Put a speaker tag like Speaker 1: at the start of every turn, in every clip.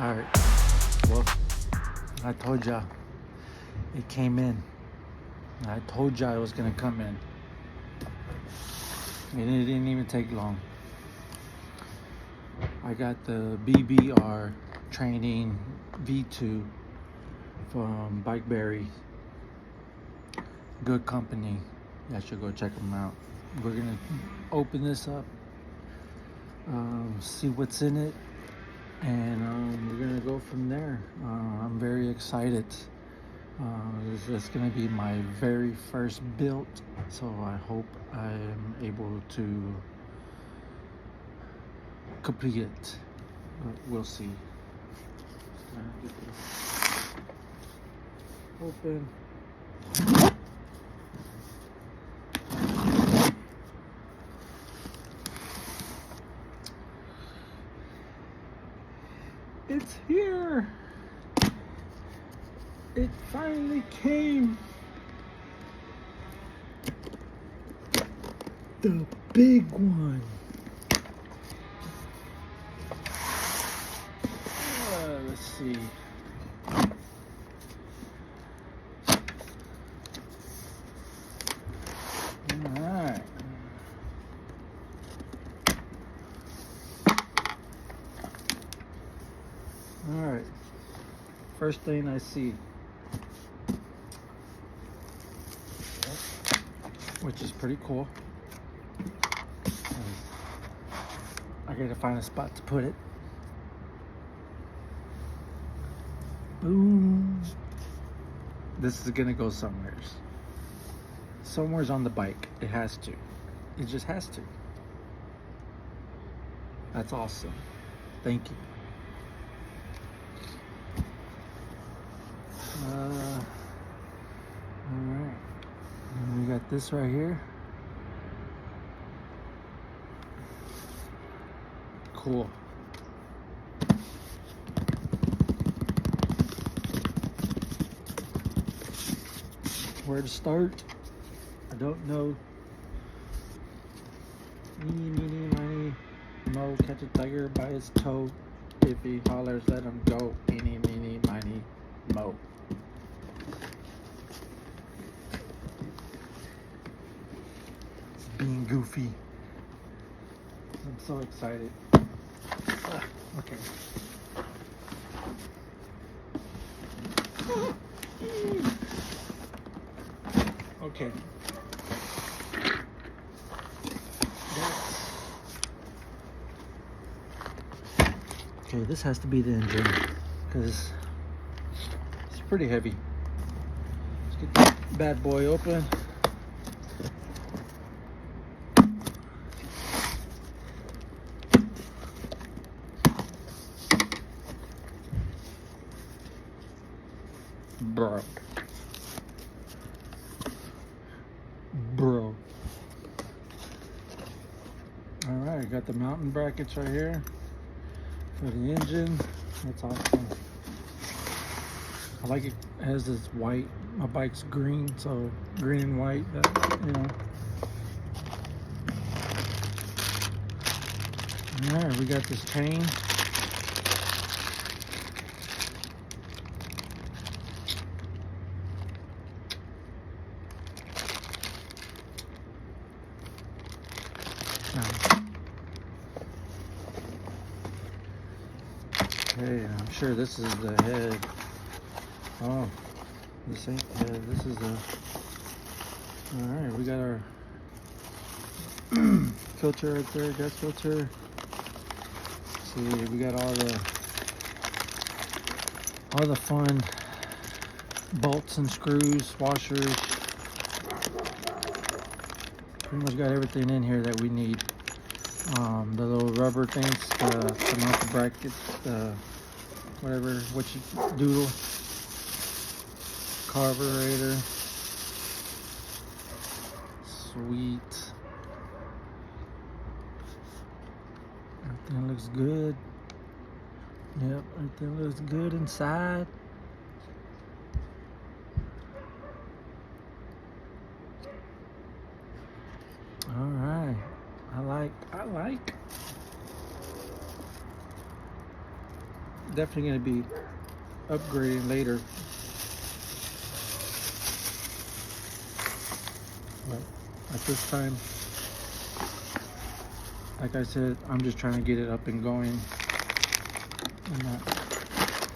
Speaker 1: Alright, well, I told ya it came in. I told ya it was gonna come in. And it didn't even take long. I got the BBR training V2 from BBR. Good company. I should go check them out. We're gonna open this up, see what's in it, and we're gonna go from there. I'm very excited. This is gonna be my very first build, so I hope I'm able to complete it. We'll see. Get this open. It's here. It finally came. The big one. Let's see. Alright. Alright. First thing I see, which is pretty cool. I gotta find a spot to put it. Boom. This is gonna go somewheres. Somewhere's on the bike. It has to. It just has to. That's awesome. Thank you. Alright. And we got this right here. Cool. Where to start? I don't know. Meeny, meeny, miny, mo, catch a tiger by his toe. If he hollers, let him go. Meeny, meeny, miny, mo. It's being goofy. I'm so excited. Okay. Okay. Okay, this has to be the engine because it's pretty heavy. Let's get this bad boy open. Bro. Alright, got the mountain brackets right here for the engine. That's awesome. I like it. It has this white. My bike's green, so green and white, you know. Alright, we got this chain. Okay, I'm sure this is the head. Oh, this ain't the head. This is the. Alright, we got our filter right there, gas filter. Let's see, we got all the fun bolts and screws, washers. Pretty much got everything in here that we need. The little rubber things to mount the brackets, whatever, what you doodle, carburetor, sweet. Everything looks good. Yep, everything looks good inside. All right. I like. definitely going to be upgrading later. But at this time, like I said, I'm just trying to get it up and going.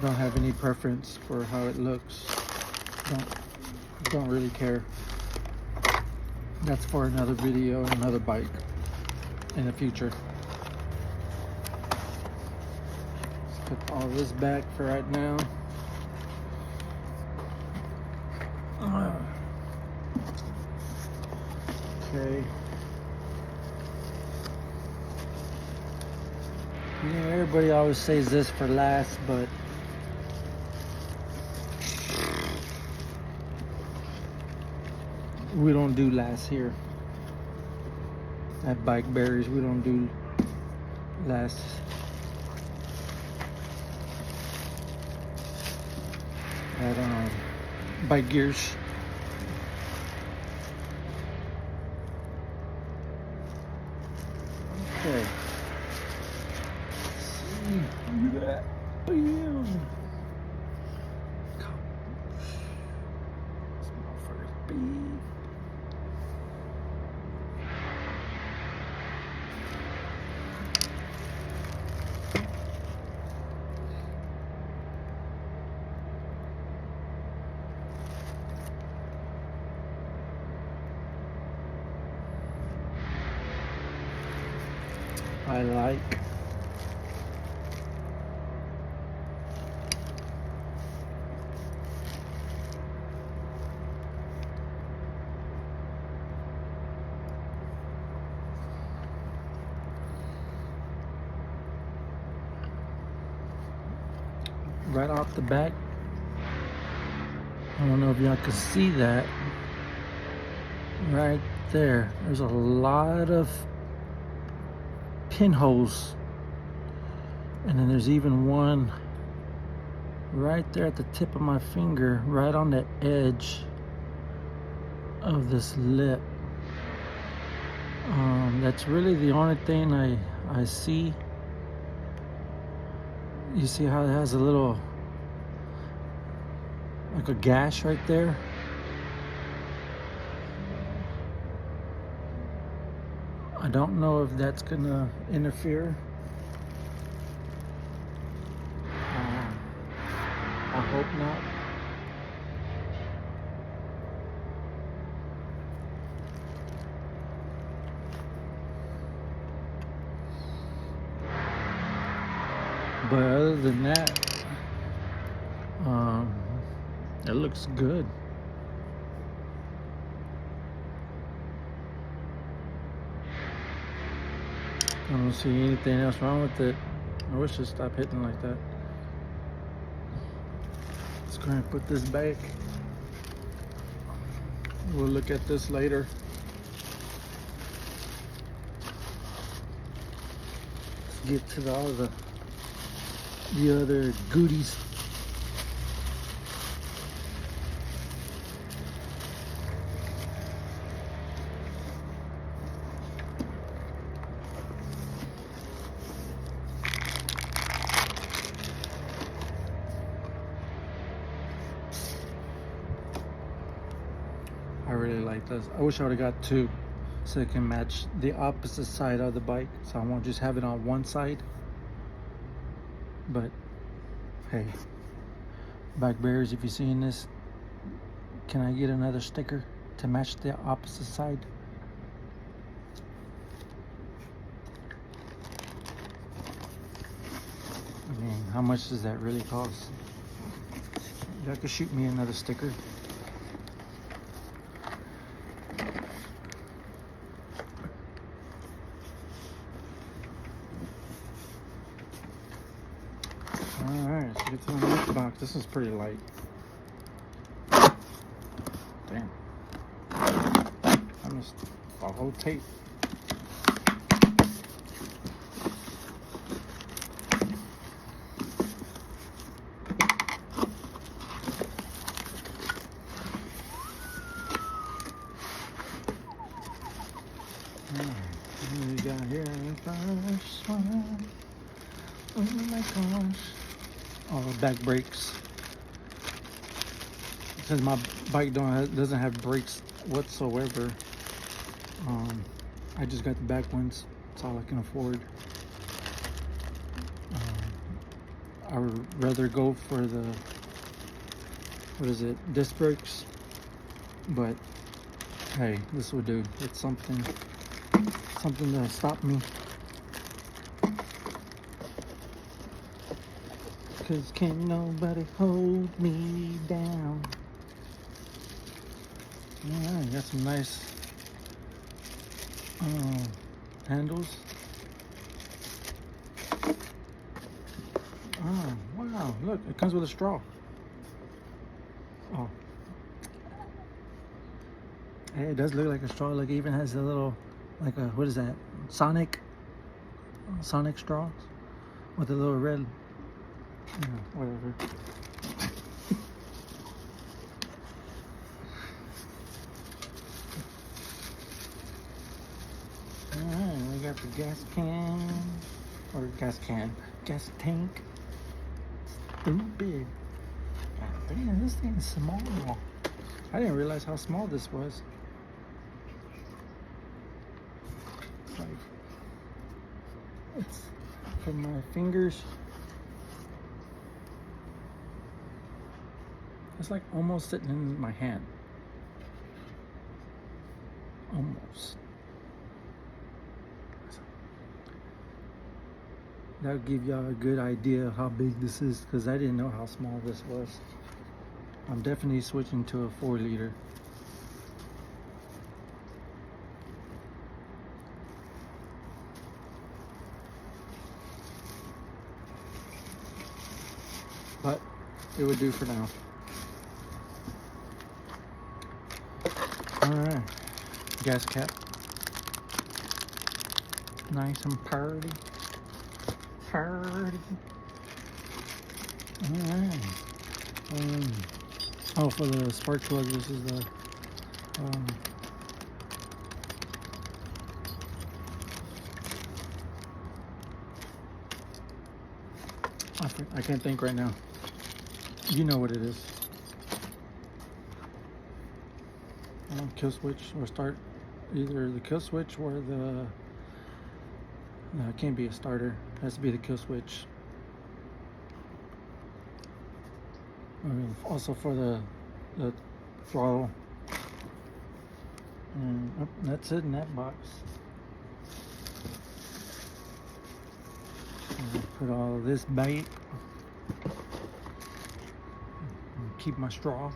Speaker 1: Don't have any preference for how it looks. Don't really care. That's for another video, another bike in the future. Let's put all this back for right now. Okay. Yeah, everybody always says this for last, but we don't do last here. At Bike Berries, we don't do last. At Bike Gears. Okay. Look at that. Bam. This motherfucker's big. I like. Right off the back, I don't know if y'all can see that right there. There's a lot of pinholes, and then there's even one right there at the tip of my finger, right on the edge of this lip. That's really the only thing I see. You see how it has a little, like a gash right there? I don't know if that's gonna interfere. I hope not. But other than that, it looks good. I don't see anything else wrong with it. I wish it stopped hitting like that. Let's go ahead and put this back. We'll look at this later. Let's get to all the other goodies. I really like this. I wish I would have got two so it can match the opposite side of the bike, so I won't just have it on one side. But hey, Bike Bears, if you're seeing this, can I get another sticker to match the opposite side? I mean, how much does that really cost? Y'all could shoot me another sticker. Alright, let's get to the next box. This is pretty light. Damn. I missed a whole tape. What do we got here? The first one. Oh my gosh. back brakes. Since my bike doesn't have brakes whatsoever, I just got the back ones. That's all I can afford. I would rather go for the, disc brakes, but hey, this will do. It's something to stop me, cause can't nobody hold me down. Alright, got some nice handles. Oh wow, look, it comes with a straw. Oh, hey, it does look like a straw. Like, it even has a little, like a, what is that, Sonic straws with a little red, whatever. Alright, we got the gas tank. Stupid. God damn, this thing is small. I didn't realize how small this was. Like, it's for my fingers. It's like almost sitting in my hand. Almost. That'll give y'all a good idea of how big this is, because I didn't know how small this was. I'm definitely switching to a 4-liter. But it would do for now. Alright, gas cap. Nice and purty. Alright. Oh, for the spark plug, this is the I can't think right now. You know what it is. Kill switch or start, either the kill switch or the, no, it can't be a starter. It has to be the kill switch. Also for the throttle. And that's it in that box. Put all of this bait. Keep my straw.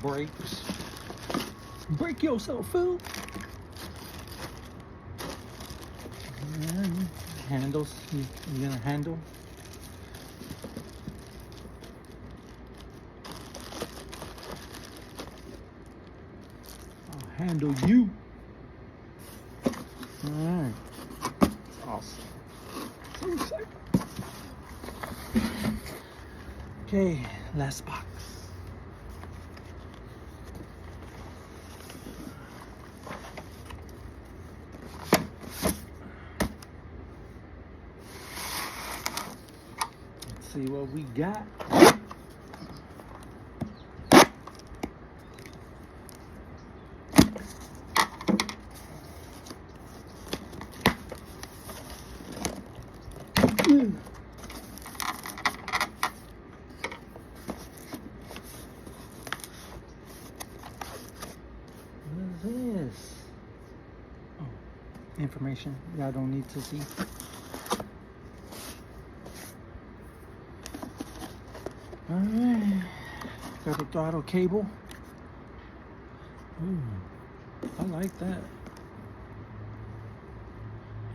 Speaker 1: Brakes. Break yourself, fool. And handles. You're gonna handle. I'll handle you. Alright. Awesome. So excited. Okay, last box. Let's see what we got. What is this? Oh, information y'all don't need to see. Alright, got a throttle cable. Ooh, I like that.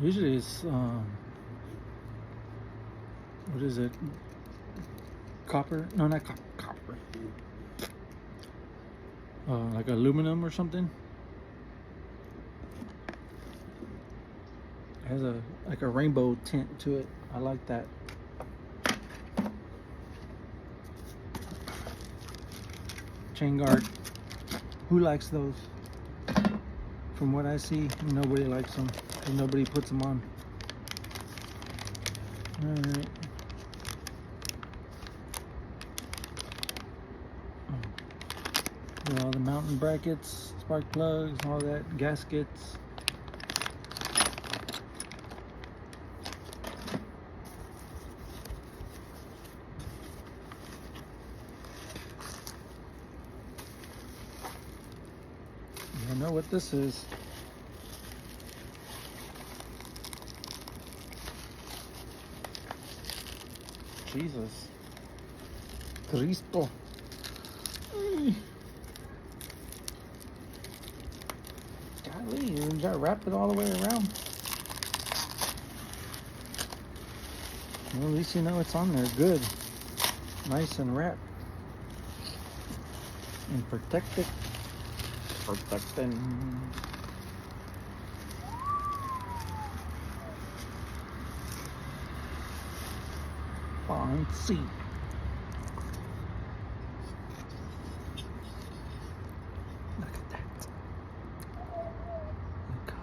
Speaker 1: Usually it's what is it? Copper? No, not copper. Like aluminum or something. It has like a rainbow tint to it. I like that. Chain guard. Who likes those? From what I see, nobody likes them. And nobody puts them on. Alright. All the mounting brackets, spark plugs, all that, gaskets. I know what this is. Jesus. Cristo. Golly, you gotta wrap it all the way around. Well, at least you know it's on there good. Nice and wrapped. And protected. Protecting. Fancy. Look at that. Look.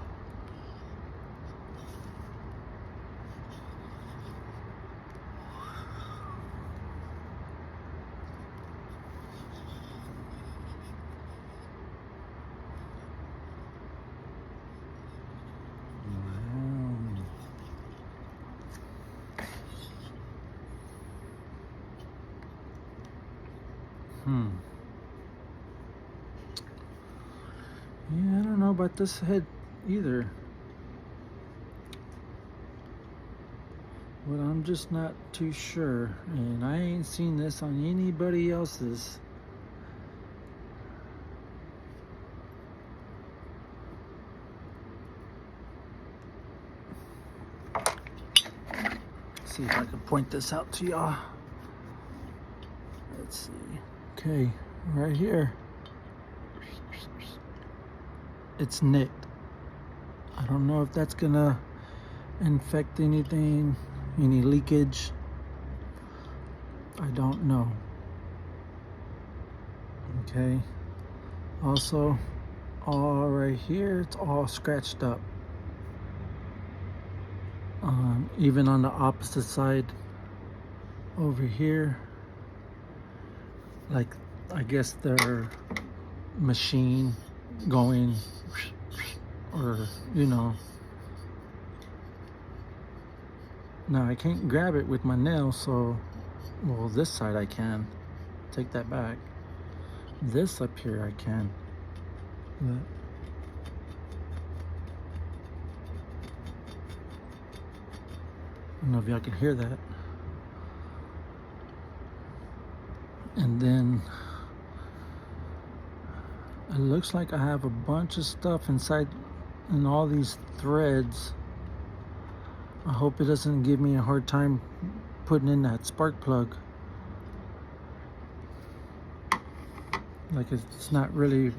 Speaker 1: Yeah, I don't know about this head either. But I'm just not too sure. And I ain't seen this on anybody else's. See if I can point this out to y'all. Let's see. Okay, right here. It's nicked. I don't know if that's gonna infect anything, any leakage. I don't know. Okay. Also, all right here, it's all scratched up. Even on the opposite side over here, like I guess their machine going, or you know. Now I can't grab it with my nail, so well, this side I can. Take that back. This up here I can. But I don't know if y'all can hear that. And then it looks like I have a bunch of stuff inside in all these threads. I hope it doesn't give me a hard time putting in that spark plug. Like it's not really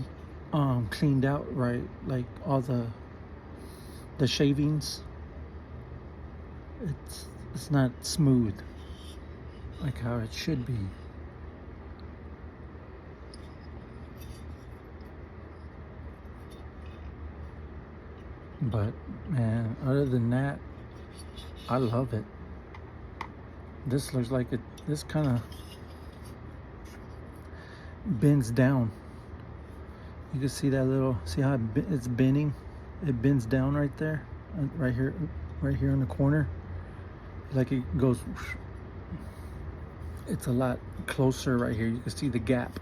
Speaker 1: cleaned out right, like all the shavings. It's not smooth like how it should be. But man, other than that, I love it. This looks like this kind of bends down. You can see that little, see how it's bending? It bends down right there, right here in the corner. Like it goes, it's a lot closer right here. You can see the gap.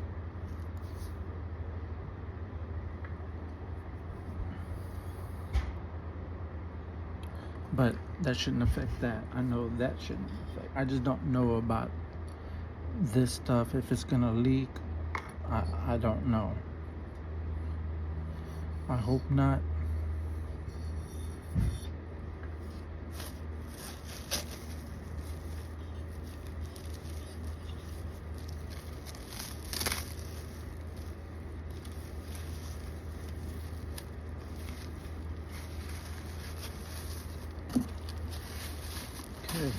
Speaker 1: But that shouldn't affect that. I know that shouldn't affect. I just don't know about this stuff. If it's gonna leak, I don't know. I hope not. Okay.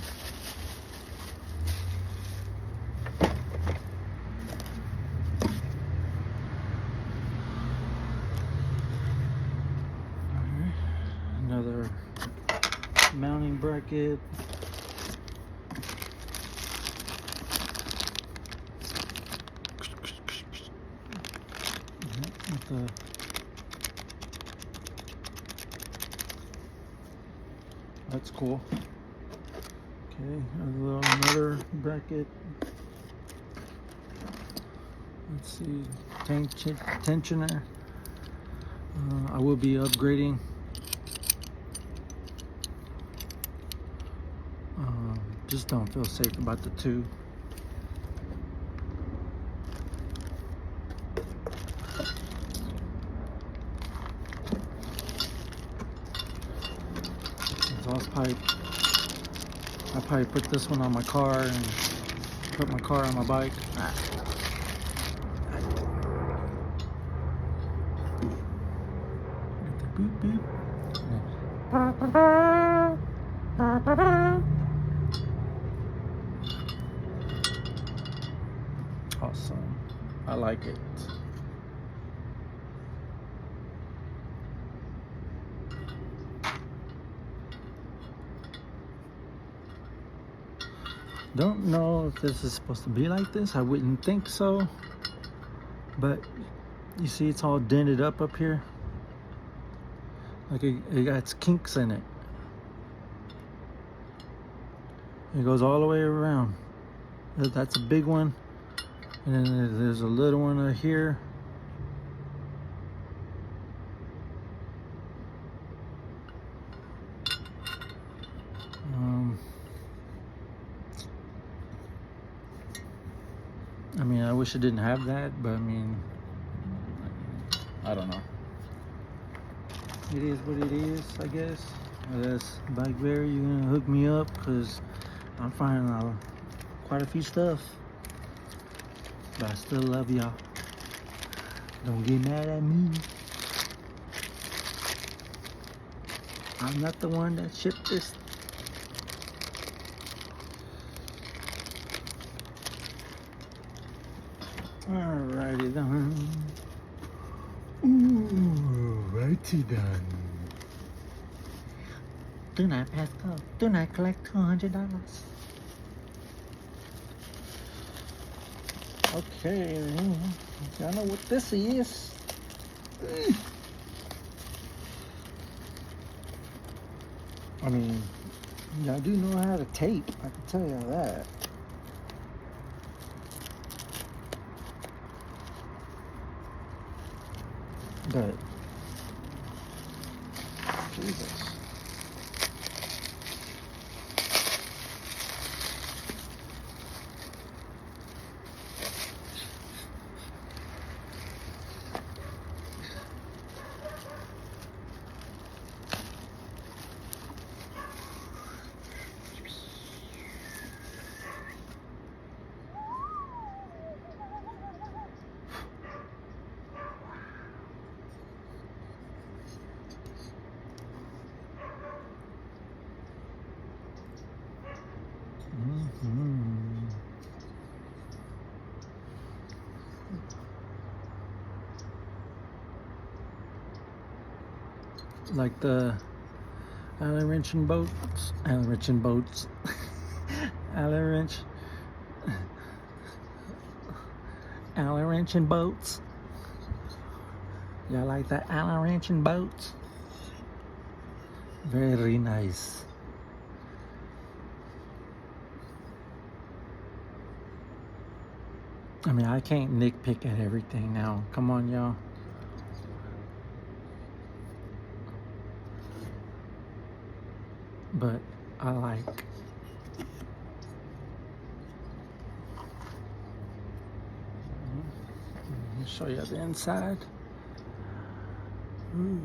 Speaker 1: Another mounting bracket. that's cool. Okay, another bracket. Let's see, tensioner. I will be upgrading. Just don't feel safe about the 2. I'll probably put this one on my car and put my car on my bike. Beep beep. Awesome. I like it. Don't know if this is supposed to be like this. I wouldn't think so. But you see it's all dented up here. Like it got kinks in it. It goes all the way around. That's a big one. And then there's a little one right here. I mean, I wish it didn't have that, but I mean, I don't know. It is what it is, I guess. Yes, Bike Bear, you're gonna hook me up because I'm finding quite a few stuff. But I still love y'all. Don't get mad at me. I'm not the one that shipped this. Alrighty then. Ooh, righty then. Do not pass go. Do not collect $200. Okay, y'all know what this is. I mean, y'all do know how to tape, I can tell y'all that. But, Jesus. Like the Allen wrench and boats, Allen wrench and boats, Allen wrench and boats. Y'all like that Allen wrench and boats? Very nice. I mean, I can't nitpick at everything now. Come on, y'all. But I like. Let me show you the inside. Ooh.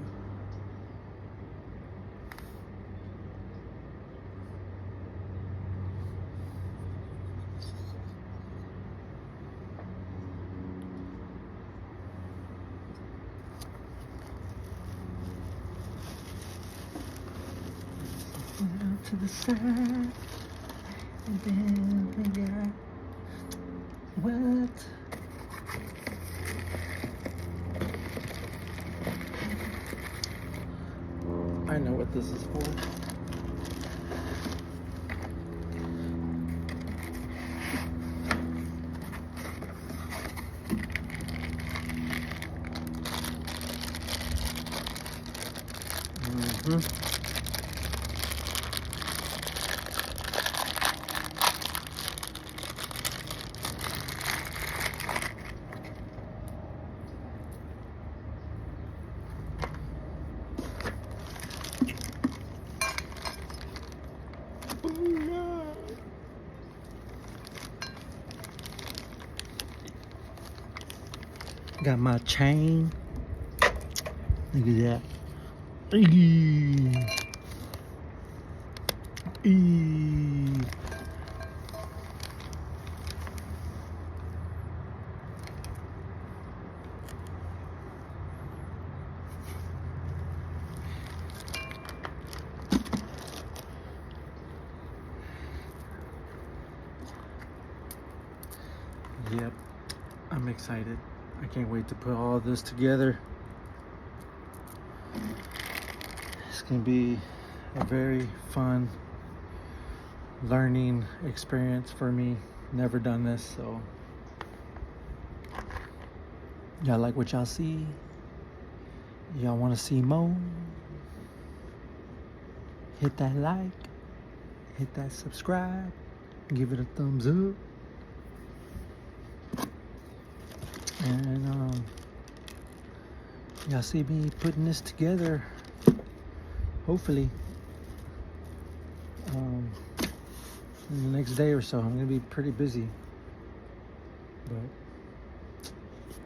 Speaker 1: Out to the side, and then we got what? I know what this is for. Booyah. Got my chain. Look at that. Eee. Eee. Yep, I'm excited. I can't wait to put all this together. It's gonna be a very fun learning experience for me. Never done this, so y'all like what y'all see? Y'all want to see more? Hit that like, hit that subscribe, give it a thumbs up. And y'all see me putting this together, hopefully in the next day or so. I'm gonna be pretty busy, but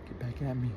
Speaker 1: get back at me.